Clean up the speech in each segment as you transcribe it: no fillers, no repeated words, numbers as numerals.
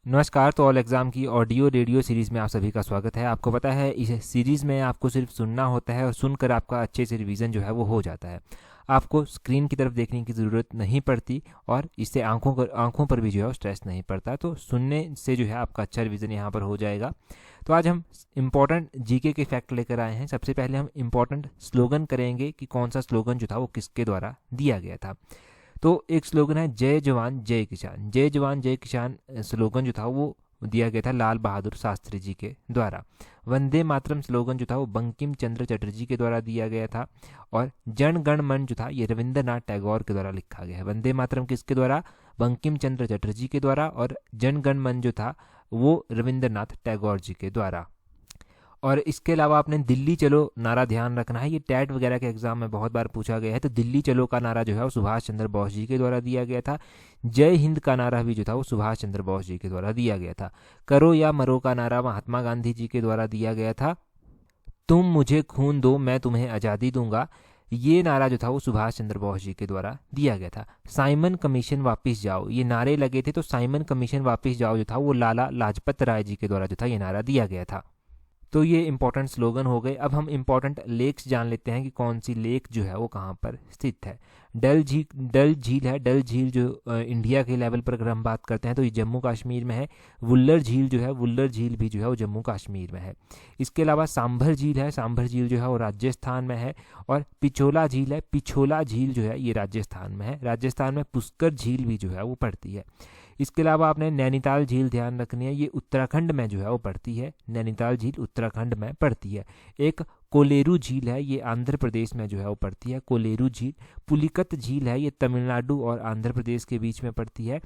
नमस्कार। तो all exam की ऑडियो रेडियो सीरीज़ में आप सभी का स्वागत है। आपको पता है इस सीरीज़ में आपको सिर्फ सुनना होता है और सुनकर आपका अच्छे से रिवीजन जो है वो हो जाता है। आपको स्क्रीन की तरफ देखने की ज़रूरत नहीं पड़ती और इससे आंखों पर भी जो है वो स्ट्रेस नहीं पड़ता। तो सुनने से जो है आपका अच्छा रिवीजन यहाँ पर हो जाएगा। तो आज हम इम्पॉर्टेंट जीके के फैक्ट लेकर आए हैं। सबसे पहले हम इम्पॉर्टेंट स्लोगन करेंगे कि कौन सा स्लोगन जो था वो किसके द्वारा दिया गया था। तो एक स्लोगन है जय जवान जय किसान। जय जवान जय किसान स्लोगन जो था वो दिया गया था लाल बहादुर शास्त्री जी के द्वारा। वंदे मातरम स्लोगन जो था वो बंकिम चंद्र चटर्जी के द्वारा दिया गया था। और जन गण मन जो था ये रविंद्रनाथ टैगोर के द्वारा लिखा गया है। वंदे मातरम किसके द्वारा? बंकिम चंद्र चटर्जी के द्वारा। और जन गण मन जो था वो रविंद्रनाथ टैगोर जी के द्वारा। और इसके अलावा आपने दिल्ली चलो नारा ध्यान रखना है। ये टैट वगैरह के एग्जाम में बहुत बार पूछा गया है। तो दिल्ली चलो का नारा जो है वो सुभाष चंद्र बोस जी के द्वारा दिया गया था। जय हिंद का नारा भी जो था वो सुभाष चंद्र बोस जी के द्वारा दिया गया था। करो या मरो का नारा महात्मा गांधी जी के द्वारा दिया गया था। तुम मुझे खून दो मैं तुम्हें आज़ादी दूंगा, ये नारा जो था वो सुभाष चंद्र बोस जी के द्वारा दिया गया था। साइमन कमीशन वापस जाओ, ये नारे लगे थे। तो साइमन कमीशन वापस जाओ जो था वो लाला लाजपत राय जी के द्वारा जो था ये नारा दिया गया था। तो ये इंपॉर्टेंट स्लोगन हो गए। अब हम इंपॉर्टेंट लेक्स जान लेते हैं कि कौन सी लेक जो है वो कहाँ पर स्थित है। डल झील है। डल झील जो इंडिया के लेवल पर अगर हम बात करते हैं तो ये जम्मू कश्मीर में है। वुल्लर झील जो है, वुल्लर झील भी जो है वो जम्मू कश्मीर में है। इसके अलावा सांभर झील है। सांभर झील जो है वो राजस्थान में है। और पिछोला झील है। पिछोला झील जो है ये राजस्थान में है। राजस्थान में पुष्कर झील भी जो है वो पड़ती है। इसके अलावा आपने नैनीताल झील ध्यान रखनी है। ये उत्तराखंड में जो है वो पड़ती है। नैनीताल झील उत्तराखंड में पड़ती है। एक कोलेरू झील है, ये आंध्र प्रदेश में जो है वो पड़ती है। कोलेरू झील। पुलिकत झील है, ये तमिलनाडु और आंध्र प्रदेश के बीच में पड़ती है।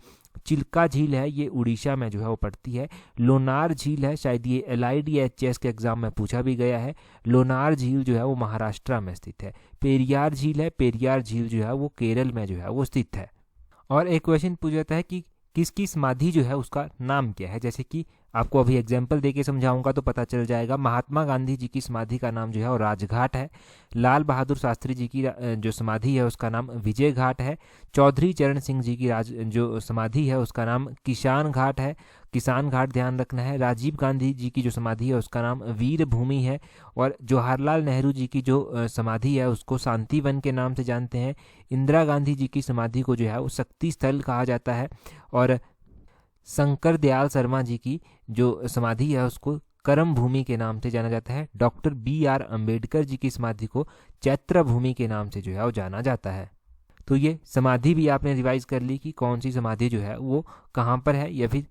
चिल्का झील है, ये उड़ीसा में जो है वो पड़ती है। लोनार झील है, शायद ये एलाइड या एचएस के एग्जाम में पूछा भी गया है। लोनार झील जो है वो महाराष्ट्र में स्थित है। पेरियार झील है। पेरियार झील जो है वो केरल में जो है वो स्थित है। और एक क्वेश्चन पूछा जाता है कि किसकी समाधि जो है उसका नाम क्या है। जैसे कि आपको अभी एग्जाम्पल देके समझाऊंगा तो पता चल जाएगा। महात्मा गांधी जी की समाधि का नाम जो है वो राजघाट है। लाल बहादुर शास्त्री जी की जो समाधि है उसका नाम विजय घाट है। चौधरी चरण सिंह जी की जो समाधि है उसका नाम किसान घाट है। किसान घाट ध्यान रखना है। राजीव गांधी जी की जो समाधि है उसका नाम वीर भूमि है। और जवाहरलाल नेहरू जी की जो समाधि है उसको शांति वन के नाम से जानते हैं। इंदिरा गांधी जी की समाधि को जो है वो शक्ति स्थल कहा जाता है। और शंकर दयाल शर्मा जी की जो समाधि है उसको करम भूमि के नाम से जाना जाता है। डॉक्टर BR अम्बेडकर जी की समाधि को चैत्र भूमि के नाम से जो है वो जाना जाता है। तो ये समाधि भी आपने रिवाइज कर ली कि कौन सी समाधि जो है वो कहाँ पर है या फिर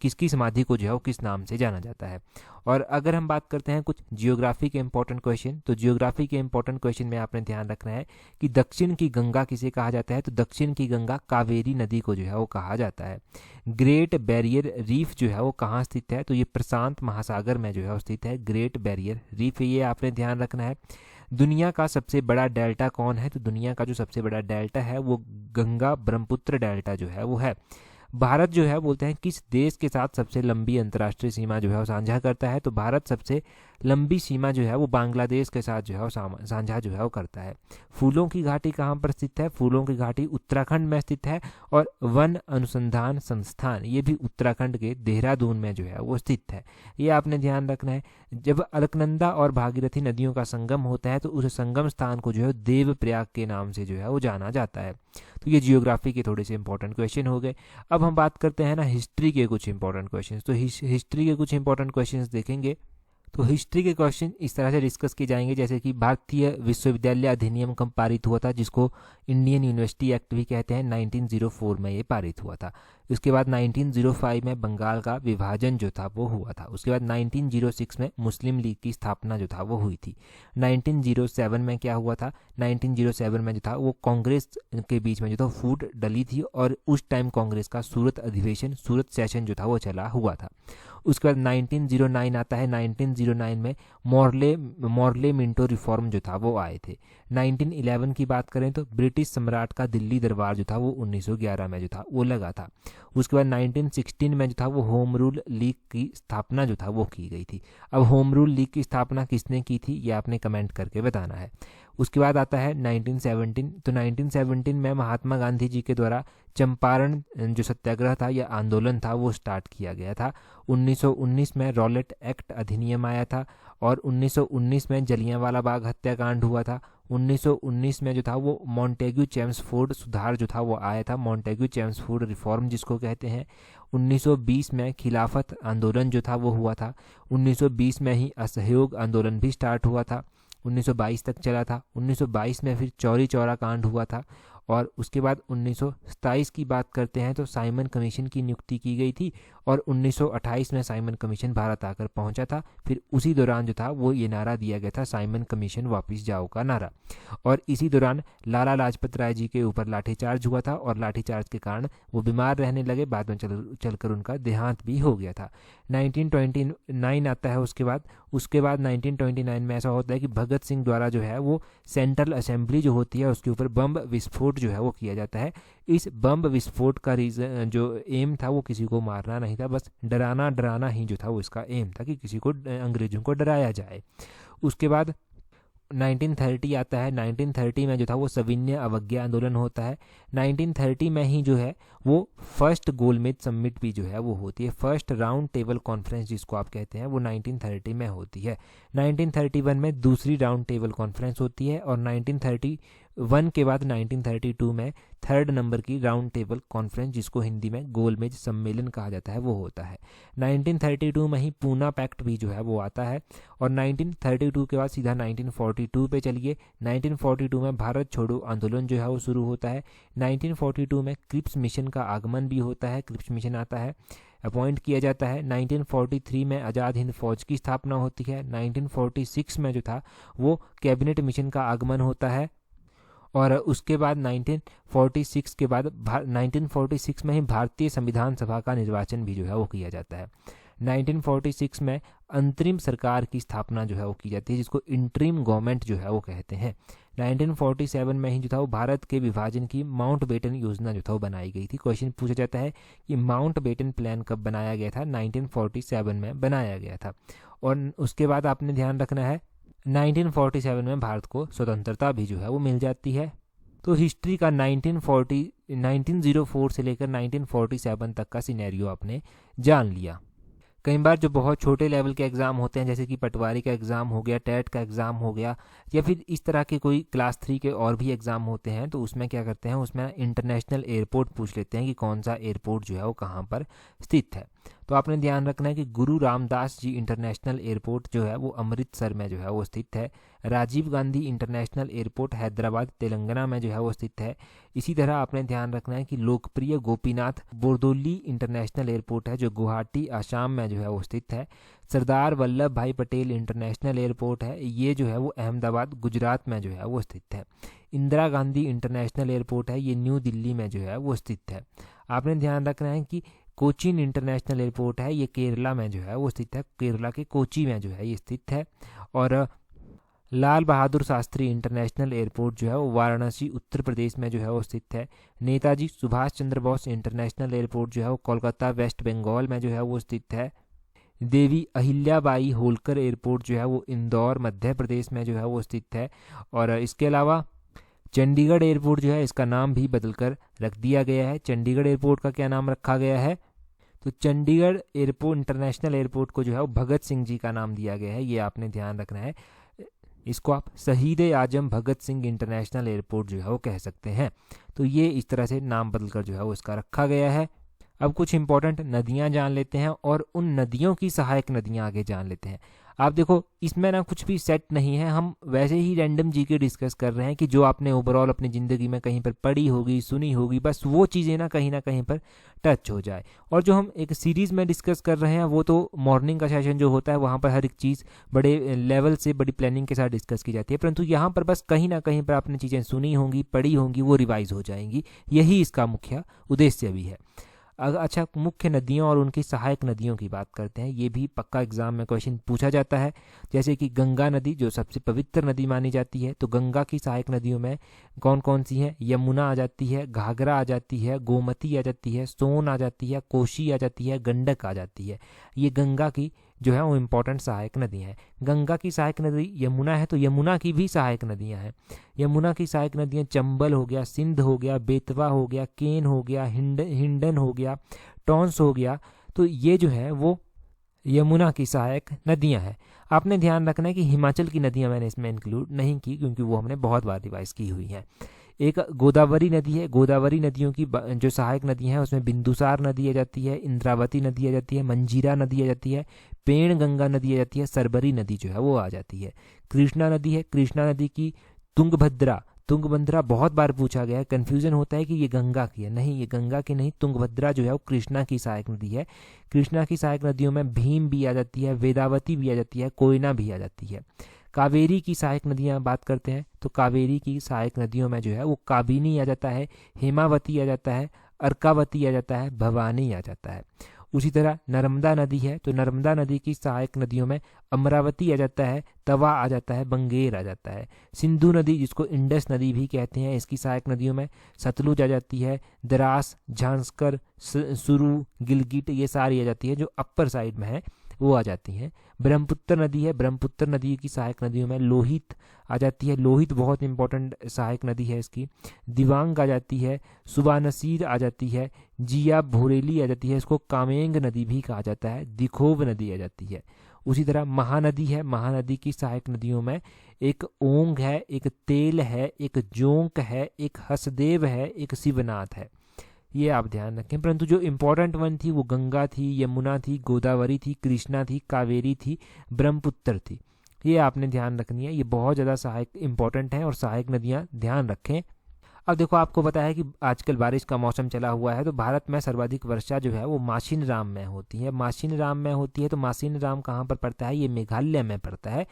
किसकी समाधि को जो है वो किस नाम से जाना जाता है। और अगर हम बात करते हैं कुछ जियोग्राफी के इंपॉर्टेंट क्वेश्चन, तो जियोग्राफी के इंपॉर्टेंट क्वेश्चन में आपने ध्यान रखना है कि दक्षिण की गंगा किसे कहा जाता है। तो दक्षिण की गंगा कावेरी नदी को जो है वो कहा जाता है। ग्रेट बैरियर रीफ जो है वो कहाँ स्थित है। तो ये प्रशांत महासागर में जो है वो स्थित है। ग्रेट बैरियर रीफ, ये आपने ध्यान रखना है। दुनिया का सबसे बड़ा डेल्टा कौन है। तो दुनिया का जो सबसे बड़ा डेल्टा है वो गंगा ब्रह्मपुत्र डेल्टा जो है वो है। भारत जो है बोलते हैं किस देश के साथ सबसे लंबी अंतर्राष्ट्रीय सीमा जो है वो साझा करता है। तो भारत सबसे लंबी सीमा जो है वो बांग्लादेश के साथ जो है वो साझा जो है वो करता है। फूलों की घाटी कहाँ पर स्थित है। फूलों की घाटी उत्तराखंड में स्थित है। और वन अनुसंधान संस्थान ये भी उत्तराखंड के देहरादून में जो है वो स्थित है। ये आपने ध्यान रखना है। जब अलकनंदा और भागीरथी नदियों का संगम होता है तो उस संगम स्थान को जो है देवप्रयाग के नाम से जो है वो जाना जाता है। तो ये जियोग्राफी के थोड़े से इंपॉर्टेंट क्वेश्चन हो गए। अब हम बात करते हैं ना हिस्ट्री के कुछ इंपॉर्टेंट क्वेश्चंस। तो हिस्ट्री के कुछ इंपॉर्टेंट क्वेश्चंस देखेंगे। तो हिस्ट्री के क्वेश्चन इस तरह से डिस्कस किए जाएंगे जैसे कि भारतीय विश्वविद्यालय अधिनियम कब पारित हुआ था, जिसको इंडियन यूनिवर्सिटी एक्ट भी कहते हैं। 1904 में ये पारित हुआ था। उसके बाद 1905 में बंगाल का विभाजन जो था वो हुआ था। उसके बाद 1906 में मुस्लिम लीग की स्थापना जो था वो हुई थी। 1907 में क्या हुआ था। 1907 में जो था वो कांग्रेस के बीच में जो था फूट डली थी और उस टाइम कांग्रेस का सूरत अधिवेशन, सूरत सेशन जो था वो चला हुआ था। उसके बाद 1909 आता है। 1909 में मॉर्ले मिंटो रिफॉर्म जो था वो आए थे। 1911 की बात करें तो ब्रिटिश सम्राट का दिल्ली दरबार जो था वो 1911 में जो था वो लगा था। उसके बाद 1916 में जो था वो होम रूल लीग की स्थापना जो था वो की गई थी। अब होम रूल लीग की स्थापना किसने की थी ये आपने कमेंट करके बताना है। उसके बाद आता है 1917। तो 1917 में महात्मा गांधी जी के द्वारा चंपारण जो सत्याग्रह था या आंदोलन था वो स्टार्ट किया गया था। 1919 में रॉलेट एक्ट अधिनियम आया था और 1919 में जलियांवाला बाग हत्याकांड हुआ था। 1919 में जो था वो मॉन्टेग्यू चेम्सफोर्ड सुधार जो था वो आया था, मॉन्टेग्यू चेम्सफोर्ड रिफॉर्म जिसको कहते हैं। 1920 में खिलाफत आंदोलन जो था वो हुआ था। 1920 में ही असहयोग आंदोलन भी स्टार्ट हुआ था, 1922 तक चला था। 1922 में फिर चौरी चौरा कांड हुआ था और उसके बाद 1927 की बात करते हैं तो साइमन कमीशन की नियुक्ति की गई थी और 1928 में साइमन कमीशन भारत आकर पहुंचा था। फिर उसी दौरान जो था वो ये नारा दिया गया था, साइमन कमीशन वापस जाओ का नारा। और इसी दौरान लाला लाजपत राय जी के ऊपर लाठीचार्ज हुआ था और लाठीचार्ज के कारण वो बीमार रहने लगे, बाद में चलकर उनका देहांत भी हो गया था। 1929 आता है उसके बाद 1929 में ऐसा होता है कि भगत सिंह द्वारा जो है वो सेंट्रल असेंबली जो होती है उसके ऊपर बम विस्फोट जो है वो किया जाता है। इस बम विस्फोट का रीजन जो एम था वो किसी को मारना नहीं था, बस डराना ही जो था वो इसका एम था कि किसी को अंग्रेजों को डराया जाए। उसके बाद 1930 आता है। 1930 में जो था वो सविनय अवज्ञा आंदोलन होता है। 1930 में ही जो है वो फर्स्ट गोलमेज समिट भी जो है वो होती है, फर्स्ट राउंड टेबल कॉन्फ्रेंस जिसको आप कहते हैं वो 1930 में होती है। 1931 में दूसरी राउंड टेबल कॉन्फ्रेंस होती है और 1931 के बाद 1932 में थर्ड नंबर की राउंड टेबल कॉन्फ्रेंस जिसको हिंदी में गोलमेज सम्मेलन कहा जाता है वो होता है। 1932 में ही पूना पैक्ट भी जो है वो आता है और 1932 के बाद सीधा 1942 पे चलिए। 1942 में भारत छोड़ो आंदोलन जो है वो शुरू होता है। 1942 में क्रिप्स मिशन का आगमन भी होता है, क्रिप्स मिशन आता है, अपॉइंट किया जाता है। 1943 में आज़ाद हिंद फौज की स्थापना होती है। 1946 में जो था वो कैबिनेट मिशन का आगमन होता है और उसके बाद 1946 में ही भारतीय संविधान सभा का निर्वाचन भी जो है वो किया जाता है। 1946 में अंतरिम सरकार की स्थापना जो है वो की जाती है जिसको इंटरिम गवर्नमेंट जो है वो कहते हैं। 1947 में ही जो था वो भारत के विभाजन की माउंट बेटन योजना जो था वो बनाई गई थी। क्वेश्चन पूछा जाता है कि माउंट बेटन प्लान कब बनाया गया था? 1947 में बनाया गया था। और उसके बाद आपने ध्यान रखना है 1947 में भारत को स्वतंत्रता भी जो है वो मिल जाती है। तो हिस्ट्री का 1904 से लेकर 1947 तक का सिनेरियो आपने जान लिया। कई बार जो बहुत छोटे लेवल के एग्ज़ाम होते हैं जैसे कि पटवारी का एग्ज़ाम हो गया, टेट का एग्ज़ाम हो गया या फिर इस तरह के कोई क्लास 3 के और भी एग्ज़ाम होते हैं तो उसमें क्या करते हैं, उसमें इंटरनेशनल एयरपोर्ट पूछ लेते हैं कि कौन सा एयरपोर्ट जो है वो कहाँ पर स्थित है। तो आपने ध्यान रखना है कि गुरु रामदास जी इंटरनेशनल एयरपोर्ट जो है वो अमृतसर में जो है वो स्थित है। राजीव गांधी इंटरनेशनल एयरपोर्ट हैदराबाद तेलंगाना में जो है वो स्थित है। इसी तरह आपने ध्यान रखना है कि लोकप्रिय गोपीनाथ बोरदोली इंटरनेशनल एयरपोर्ट है जो गुवाहाटी आसाम में जो है वो स्थित है। सरदार वल्लभ भाई पटेल इंटरनेशनल एयरपोर्ट है, ये जो है वो अहमदाबाद गुजरात में जो है वो स्थित है। इंदिरा गांधी इंटरनेशनल एयरपोर्ट है, ये न्यू दिल्ली में जो है वो स्थित है। आपने ध्यान रखना है कि कोचीन इंटरनेशनल एयरपोर्ट है, ये केरला में जो है वो स्थित है, केरला के कोची में जो है ये स्थित है। और लाल बहादुर शास्त्री इंटरनेशनल एयरपोर्ट जो है वो वाराणसी उत्तर प्रदेश में जो है वो स्थित है। नेताजी सुभाष चंद्र बोस इंटरनेशनल एयरपोर्ट जो है वो कोलकाता वेस्ट बंगाल में जो है वो स्थित है। देवी अहिल्याबाई होलकर एयरपोर्ट जो है वो इंदौर मध्य प्रदेश में जो है वो स्थित है। और इसके अलावा चंडीगढ़ एयरपोर्ट जो है इसका नाम भी बदलकर रख दिया गया है। चंडीगढ़ एयरपोर्ट का क्या नाम रखा गया है? तो चंडीगढ़ एयरपोर्ट इंटरनेशनल एयरपोर्ट को जो है वो भगत सिंह जी का नाम दिया गया है, ये आपने ध्यान रखना है। इसको आप शहीद आजम भगत सिंह इंटरनेशनल एयरपोर्ट जो है वो कह सकते हैं। तो ये इस तरह से नाम बदलकर जो है वो इसका रखा गया है। अब कुछ इंपॉर्टेंट नदियां जान लेते हैं और उन नदियों की सहायक नदियां आगे जान लेते हैं। आप देखो इसमें ना कुछ भी सेट नहीं है, हम वैसे ही रैंडम जीके डिस्कस कर रहे हैं कि जो आपने ओवरऑल अपनी ज़िंदगी में कहीं पर पढ़ी होगी, सुनी होगी, बस वो चीज़ें ना कहीं पर टच हो जाए। और जो हम एक सीरीज़ में डिस्कस कर रहे हैं वो तो मॉर्निंग का सेशन जो होता है वहाँ पर हर एक चीज़ बड़े लेवल से बड़ी प्लानिंग के साथ डिस्कस की जाती है, परंतु यहाँ पर बस कहीं ना कहीं पर आपने चीज़ें सुनी होंगी, पढ़ी होंगी, वो रिवाइज हो जाएंगी। यही इसका मुख्य उद्देश्य भी है। अच्छा, मुख्य नदियों और उनकी सहायक नदियों की बात करते हैं। ये भी पक्का एग्जाम में क्वेश्चन पूछा जाता है। जैसे कि गंगा नदी जो सबसे पवित्र नदी मानी जाती है, तो गंगा की सहायक नदियों में कौन कौन सी हैं? यमुना आ जाती है, घाघरा आ जाती है, गोमती आ जाती है, सोन आ जाती है, कोशी आ जाती है, गंडक आ जाती है। ये गंगा की जो है वो इम्पोर्टेंट सहायक नदियाँ हैं। गंगा की सहायक नदी यमुना है, तो यमुना की भी सहायक नदियाँ हैं। यमुना की सहायक नदियाँ चंबल हो गया, सिंध हो गया, बेतवा हो गया, केन हो गया, हिंडन हो गया, टॉन्स हो गया। तो ये जो है वो यमुना की सहायक नदियां हैं। आपने ध्यान रखना है कि हिमाचल की नदियां मैंने इसमें इंक्लूड नहीं की, क्योंकि वो हमने बहुत बार रिवाइज की हुई हैं। एक गोदावरी नदी है। गोदावरी नदियों की जो सहायक नदी हैं उसमें बिंदुसार नदी आ जाती है, इंद्रावती नदी आ जाती है, मंजीरा नदी आ जाती है, पेण गंगा नदी आ जाती है, सरबरी नदी जो है वो आ जाती है। कृष्णा नदी है। कृष्णा नदी की तुंगभद्रा बहुत बार पूछा गया है, कन्फ्यूजन होता है कि ये गंगा की है, नहीं, ये गंगा की नहीं, तुंगभद्रा जो है वो कृष्णा की सहायक नदी है। कृष्णा की सहायक नदियों में भीम भी आ जाती है, वेदावती भी आ जाती है, कोयना भी आ जाती है। कावेरी की सहायक नदियाँ बात करते हैं तो कावेरी की सहायक नदियों में जो है वो काबिनी आ जाता है, हेमावती आ जाता है, अर्कावती आ जाता है, भवानी आ जाता है। उसी तरह नर्मदा नदी है, तो नर्मदा नदी की सहायक नदियों में अमरावती आ जाता है, तवा आ जाता है, बंगेर आ जाता है। सिंधु नदी जिसको इंडस नदी भी कहते हैं, इसकी सहायक नदियों में सतलुज आ जाती है, द्रास, झांसकर, सुरू, गिलगिट, ये सारी आ जाती है जो अपर साइड में है वो आ जाती हैं। ब्रह्मपुत्र नदी है। ब्रह्मपुत्र नदी की सहायक नदियों में लोहित आ जाती है, लोहित बहुत इंपॉर्टेंट सहायक नदी है इसकी। दिवांग आ जाती है, सुबानसीर आ जाती है, जिया भोरेली आ जाती है, इसको कामेंग नदी भी कहा जाता है, दिखोव नदी आ जाती है। उसी तरह महानदी है। महानदी की सहायक नदियों में एक ओंग है, एक तेल है, एक जोंक है, एक हसदेव है, एक शिवनाथ है। ये आप ध्यान रखें। परंतु जो इम्पोर्टेंट वन थी वो गंगा थी, यमुना थी, गोदावरी थी, कृष्णा थी, कावेरी थी, ब्रह्मपुत्र थी। ये आपने ध्यान रखनी है, ये बहुत ज़्यादा सहायक इंपॉर्टेंट हैं और सहायक नदियाँ ध्यान रखें। अब देखो, आपको पता है कि आजकल बारिश का मौसम चला हुआ है, तो भारत में सर्वाधिक वर्षा जो है वो माशिन राम में होती है। माशिन राम में होती है, तो माशिन राम कहाँ पर पड़ता है? ये मेघालय में पड़ता है।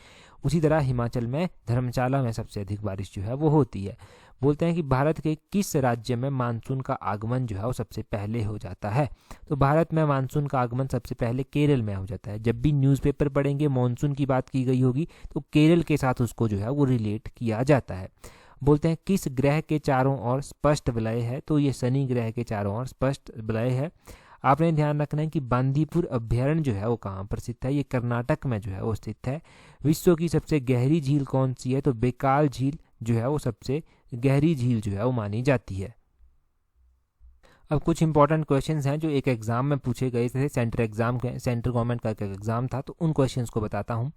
उसी तरह हिमाचल में धर्मशाला में सबसे अधिक बारिश जो है वो होती है। बोलते हैं कि भारत के किस राज्य में मानसून का आगमन जो है वो सबसे पहले हो जाता है? तो भारत में मानसून का आगमन सबसे पहले केरल में हो जाता है। जब भी न्यूज़पेपर पढ़ेंगे मानसून की बात की गई होगी तो केरल के साथ उसको जो है वो रिलेट किया जाता है। बोलते हैं किस ग्रह के चारों ओर स्पष्ट वलय है? तो ये शनि ग्रह के चारों ओर स्पष्ट वलय है। आपने ध्यान रखना है कि बांदीपुर अभ्यारण्य जो है वो कहाँ पर स्थित है? ये कर्नाटक में जो है वो स्थित है। विश्व की सबसे गहरी झील कौन सी है? तो बेकाल झील जो है वो सबसे गहरी झील जो है वो मानी जाती है। अब कुछ इंपॉर्टेंट क्वेश्चंस हैं जो एक एग्जाम में पूछे गए थे, सेंट्रल गवर्नमेंट का एक एग्जाम था, तो उन क्वेश्चंस को बताता हूँ।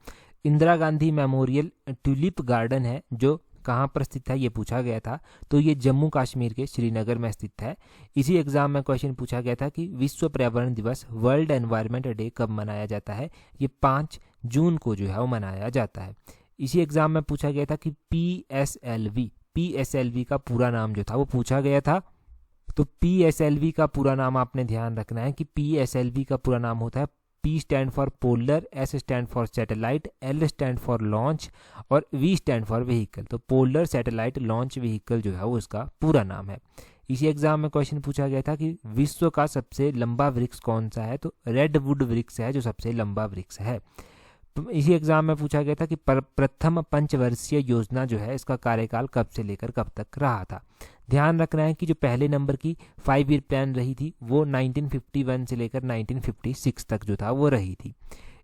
Indira Gandhi memorial tulip garden है जो कहाँ पर स्थित है, ये पूछा गया था। तो ये जम्मू कश्मीर के श्रीनगर में स्थित है। इसी एग्जाम में क्वेश्चन पूछा गया था कि विश्व पर्यावरण दिवस वर्ल्ड एनवायरनमेंट डे कब मनाया जाता है? ये 5 जून को जो है वो मनाया जाता है। इसी एग्जाम में पूछा गया था कि पीएसएलवी का पूरा नाम जो था वो पूछा गया था। तो पीएसएलवी का पूरा नाम आपने ध्यान रखना है कि पीएसएलवी का पूरा नाम होता है, P stand for polar, S stand for satellite, L stand for launch और V स्टैंड फॉर व्हीकल। तो पोलर सैटेलाइट लॉन्च व्हीकल जो है वो इसका पूरा नाम है। इसी एग्जाम में क्वेश्चन पूछा गया था कि विश्व का सबसे लंबा वृक्ष कौन सा है? तो रेडवुड वृक्ष है जो सबसे लंबा वृक्ष है। इसी एग्जाम में पूछा गया था कि प्रथम पंचवर्षीय योजना जो है इसका कार्यकाल कब से लेकर कब तक रहा था? ध्यान रखना है कि जो पहले नंबर की 5 ईयर प्लान रही थी वो 1951 से लेकर 1956 तक जो था वो रही थी।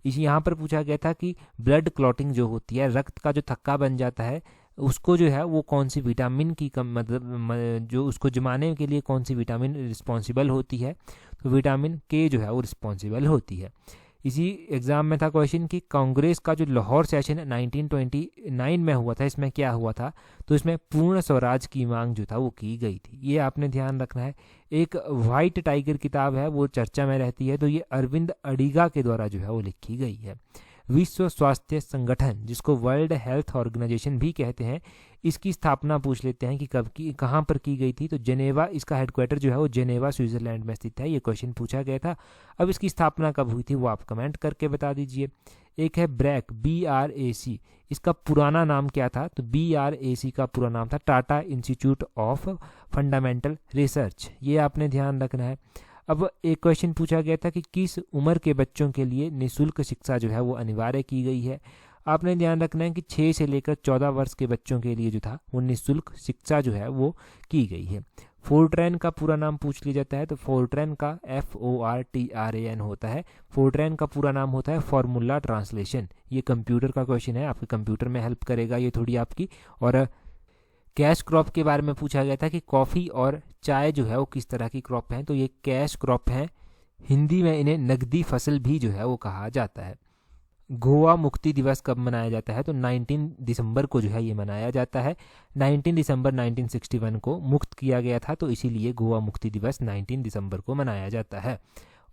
इसी यहाँ पर पूछा गया था कि ब्लड क्लॉटिंग जो होती है, रक्त का जो थक्का बन जाता है, उसको जो है वो कौन सी विटामिन की मतलब जो उसको जमाने के लिए कौन सी विटामिन रिस्पॉन्सिबल होती है? तो विटामिन के जो है वो रिस्पॉन्सिबल होती है। इसी एग्जाम में था क्वेश्चन कि कांग्रेस का जो लाहौर सेशन 1929 में हुआ था, इसमें क्या हुआ था? तो इसमें पूर्ण स्वराज की मांग जो था वो की गई थी। ये आपने ध्यान रखना है। एक वाइट टाइगर किताब है वो चर्चा में रहती है, तो ये अरविंद अडिगा के द्वारा जो है वो लिखी गई है। विश्व स्वास्थ्य संगठन जिसको वर्ल्ड हेल्थ ऑर्गेनाइजेशन भी कहते हैं, इसकी स्थापना पूछ लेते हैं कि कब की, कहाँ पर की गई थी? तो जेनेवा, इसका हेडक्वार्टर जो है वो जेनेवा स्विट्जरलैंड में स्थित है। ये क्वेश्चन पूछा गया था। अब इसकी स्थापना कब हुई थी वो आप कमेंट करके बता दीजिए। एक है ब्रैक, BRAC, इसका पुराना नाम क्या था? तो BRAC का पूरा नाम था Tata institute of fundamental research. ये आपने ध्यान रखना है। अब एक क्वेश्चन पूछा गया था कि किस उम्र के बच्चों के लिए निःशुल्क शिक्षा जो है वो अनिवार्य की गई है? आपने ध्यान रखना है कि 6 से लेकर 14 वर्ष के बच्चों के लिए जो था वो निःशुल्क शिक्षा जो है वो की गई है। फोर्ट्रैन का पूरा नाम पूछ लिया जाता है तो फोर्ट्रैन का FORTRAN होता है। फोर्ट्रैन का पूरा नाम होता है फॉर्मूला ट्रांसलेशन। ये कंप्यूटर का क्वेश्चन है, आपके कंप्यूटर में हेल्प करेगा ये थोड़ी आपकी। और कैश क्रॉप के बारे में पूछा गया था कि कॉफ़ी और चाय जो है वो किस तरह की क्रॉप हैं, तो ये कैश क्रॉप हैं। हिंदी में इन्हें नकदी फसल भी जो है वो कहा जाता है। गोवा मुक्ति दिवस कब मनाया जाता है, तो 19 दिसंबर को जो है ये मनाया जाता है। 19 दिसंबर 1961 को मुक्त किया गया था, तो इसीलिए गोवा मुक्ति दिवस 19 दिसंबर को मनाया जाता है।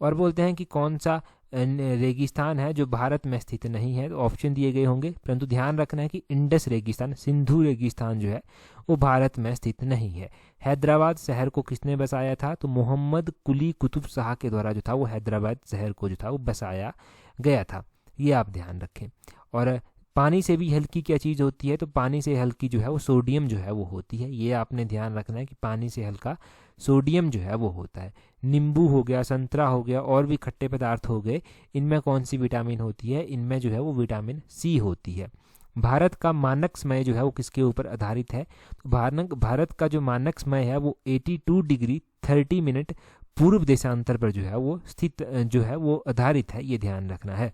और बोलते हैं कि कौन सा रेगिस्तान है जो भारत में स्थित नहीं है, तो ऑप्शन दिए गए होंगे, परंतु ध्यान रखना है कि इंडस रेगिस्तान, सिंधु रेगिस्तान जो है वो भारत में स्थित नहीं है। हैदराबाद शहर को किसने बसाया था, तो मोहम्मद कुली कुतुब शाह के द्वारा जो था वो हैदराबाद शहर को जो था वो बसाया गया था। ये आप ध्यान रखें। और पानी से भी हल्की क्या चीज़ होती है, तो पानी से हल्की जो है वो सोडियम जो है वो होती है। ये आपने ध्यान रखना है कि पानी से हल्का सोडियम जो है वो होता है। नींबू हो गया, संतरा हो गया और भी खट्टे पदार्थ हो गए, इनमें कौन सी विटामिन होती है, इनमें जो है वो विटामिन सी होती है। भारत का मानक समय जो है वो किसके ऊपर आधारित है, तो भारत का जो मानक समय है वो 82 डिग्री 30 मिनट पूर्व देशांतर पर जो है वो स्थित जो है वो आधारित है, ये ध्यान रखना है।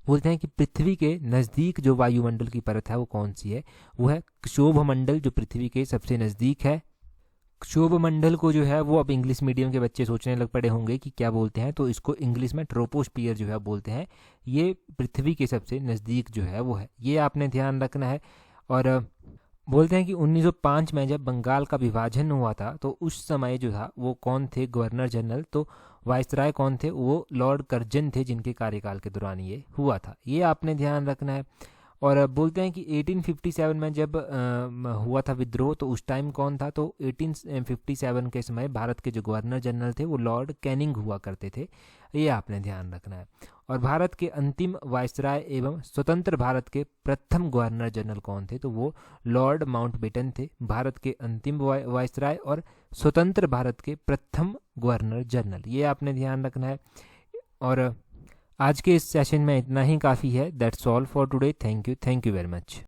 बोलते हैं कि पृथ्वी के नज़दीक जो वायुमंडल की परत है वो कौन सी है, वो है क्षोभ मंडल, जो पृथ्वी के सबसे नज़दीक है। क्षोभ मंडल को जो है वो अब इंग्लिश मीडियम के बच्चे सोचने लग पड़े होंगे कि क्या बोलते हैं, तो इसको इंग्लिश में ट्रोपोस्फियर जो है बोलते हैं। ये पृथ्वी के सबसे नज़दीक जो है वो है, ये आपने ध्यान रखना है। और बोलते हैं कि 1905 में जब बंगाल का विभाजन हुआ था तो उस समय जो था वो कौन थे गवर्नर जनरल, तो वायसराय कौन थे, वो लॉर्ड कर्जन थे, जिनके कार्यकाल के दौरान ये हुआ था, ये आपने ध्यान रखना है। और बोलते हैं कि 1857 में जब हुआ था विद्रोह, तो उस टाइम कौन था, तो 1857 के समय भारत के जो गवर्नर जनरल थे वो लॉर्ड कैनिंग हुआ करते थे, ये आपने ध्यान रखना है। और भारत के अंतिम वायसराय एवं स्वतंत्र भारत के प्रथम गवर्नर जनरल कौन थे, तो वो लॉर्ड माउंटबेटन थे, भारत के अंतिम वायसराय और स्वतंत्र भारत के प्रथम गवर्नर जनरल, ये आपने ध्यान रखना है। और आज के इस सेशन में इतना ही काफ़ी है। That's all for today. Thank you very much.